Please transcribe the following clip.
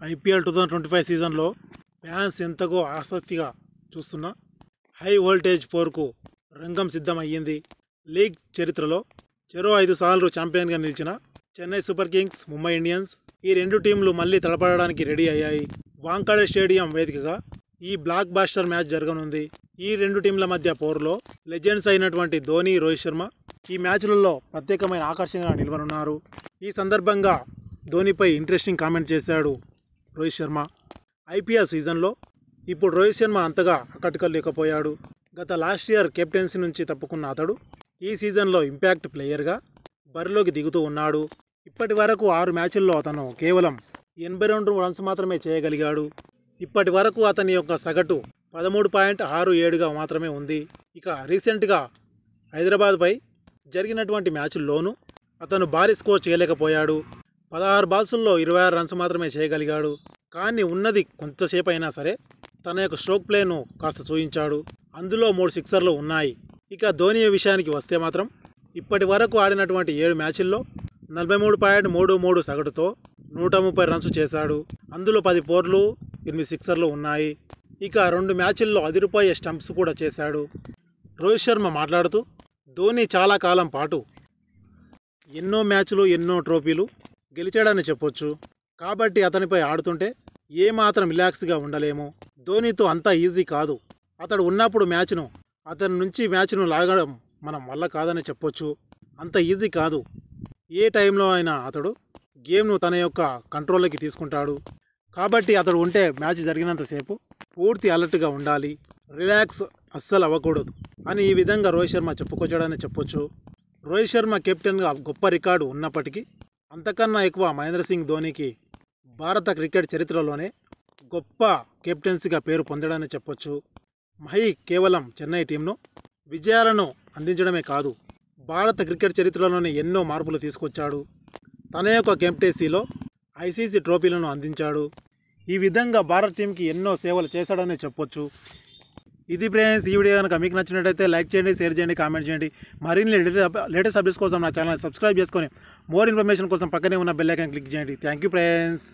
IPL 2025 సీజన్లో fans ఎంతగో ఆసక్తిగా చూస్తున్న హై వోల్టేజ్ పోర్కు రంగం సిద్ధమయ్యింది. లీగ్ చరిత్రలో చెరో 5 సార్లు ఛాంపియన్గా నిలిచిన Chennai super Kings, Mumbai Indians ఈ రెండు టీంలు మళ్ళీ తలపడడానికి రెడీ అయ్యాయి. వాంఖడే స్టేడియం వేదికగా ఈ బ్లాక్ బాస్టర్ మ్యాచ్ జరగనుంది. ఈ రెండు టీంల మధ్య పోరులో లెజెండ్స్ అయినటువంటి ధోని, రోహిత్ శర్మ ఈ మ్యాచ్లలో ప్రత్యేకమైన ఆకర్షణగా నిలవనున్నారు. ఈ సందర్భంగా ధోనిపై ఇంట్రెస్టింగ్ కామెంట్ చేశాడు రోహిత్ శర్మ. ఐపీఎల్ సీజన్లో ఇప్పుడు రోహిత్ శర్మ అంతగా ఆకట్టుకోలేకపోయాడు. గత లాస్ట్ ఇయర్ కెప్టెన్సీ నుంచి తప్పుకున్న అతడు ఈ సీజన్లో ఇంపాక్ట్ ప్లేయర్గా బరిలోకి దిగుతూ ఉన్నాడు. ఇప్పటి వరకు 6 మ్యాచ్ల్లో అతను కేవలం 82 రన్స్ మాత్రమే చేయగలిగాడు. ఇప్పటి వరకు అతని యొక్క సగటు 13.67గా మాత్రమే ఉంది. ఇక రీసెంట్గా హైదరాబాద్పై జరిగినటువంటి మ్యాచ్ల్లోనూ అతను భారీ స్కోర్ చేయలేకపోయాడు. 16 బాల్స్లో 26 రన్స్ మాత్రమే చేయగలిగాడు. కానీ ఉన్నది కొంతసేపు అయినా సరే తన యొక్క స్ట్రోక్ ప్లేను కాస్త చూయించాడు. అందులో 3 సిక్సర్లు ఉన్నాయి. ఇక ధోని విషయానికి వస్తే మాత్రం ఇప్పటి వరకు ఆడినటువంటి 7 మ్యాచ్ల్లో 43.33 సగటుతో 130 రన్స్ చేశాడు. అందులో 10 ఫోర్లు, 8 సిక్సర్లు ఉన్నాయి. ఇక 2 మ్యాచ్ల్లో అదిరిపోయే స్టంప్స్ కూడా చేశాడు. రోహిత్ శర్మ మాట్లాడుతూ, ధోని చాలా కాలం పాటు ఎన్నో మ్యాచ్లు, ఎన్నో ట్రోఫీలు గెలిచాడని చెప్పొచ్చు. కాబట్టి అతనిపై ఆడుతుంటే ఏమాత్రం రిలాక్స్గా ఉండలేము. ధోనితో అంత ఈజీ కాదు. అతడు ఉన్నప్పుడు అతని నుంచి మ్యాచ్ను లాగడం మనం వల్ల కాదని చెప్పొచ్చు. అంత ఈజీ కాదు. ఏ టైంలో అయినా అతడు గేమ్ను తన యొక్క కంట్రోల్లోకి తీసుకుంటాడు. కాబట్టి అతడు ఉంటే మ్యాచ్ జరిగినంతసేపు పూర్తి అలర్ట్గా ఉండాలి, రిలాక్స్ అస్సలు అవ్వకూడదు అని ఈ విధంగా రోహిత్ శర్మ చెప్పుకొచ్చాడని చెప్పొచ్చు. రోహిత్ శర్మ కెప్టెన్గా గొప్ప రికార్డు ఉన్నప్పటికీ అంతకన్నా ఎక్కువ మహేంద్ర సింగ్ ధోనికి భారత క్రికెట్ చరిత్రలోనే గొప్ప కెప్టెన్సీగా పేరు పొందడని చెప్పొచ్చు. మహి కేవలం చెన్నై టీంను విజయాలను అందించడమే కాదు, భారత క్రికెట్ చరిత్రలోనే ఎన్నో మార్పులు తీసుకొచ్చాడు. తన యొక్క కెప్టెన్సీలో ఐసీసీ ట్రోఫీలను అందించాడు. ఈ విధంగా భారత టీంకి ఎన్నో సేవలు చేశాడని చెప్పొచ్చు. ఇది ఫ్రెండ్స్, ఈ వీడియో కనుక మీకు నచ్చినట్టయితే లైక్ చేయండి, షేర్ చేయండి, కామెంట్ చేయండి. మరిన్ని లేటెస్ట్ అప్డేట్స్ కోసం నా ఛానల్ సబ్స్క్రైబ్ చేసుకొని మోర్ ఇన్ఫర్మేషన్ కోసం పక్కనే ఉన్న బెల్ ఐకాన్ క్లిక్ చేయండి. Thank you friends.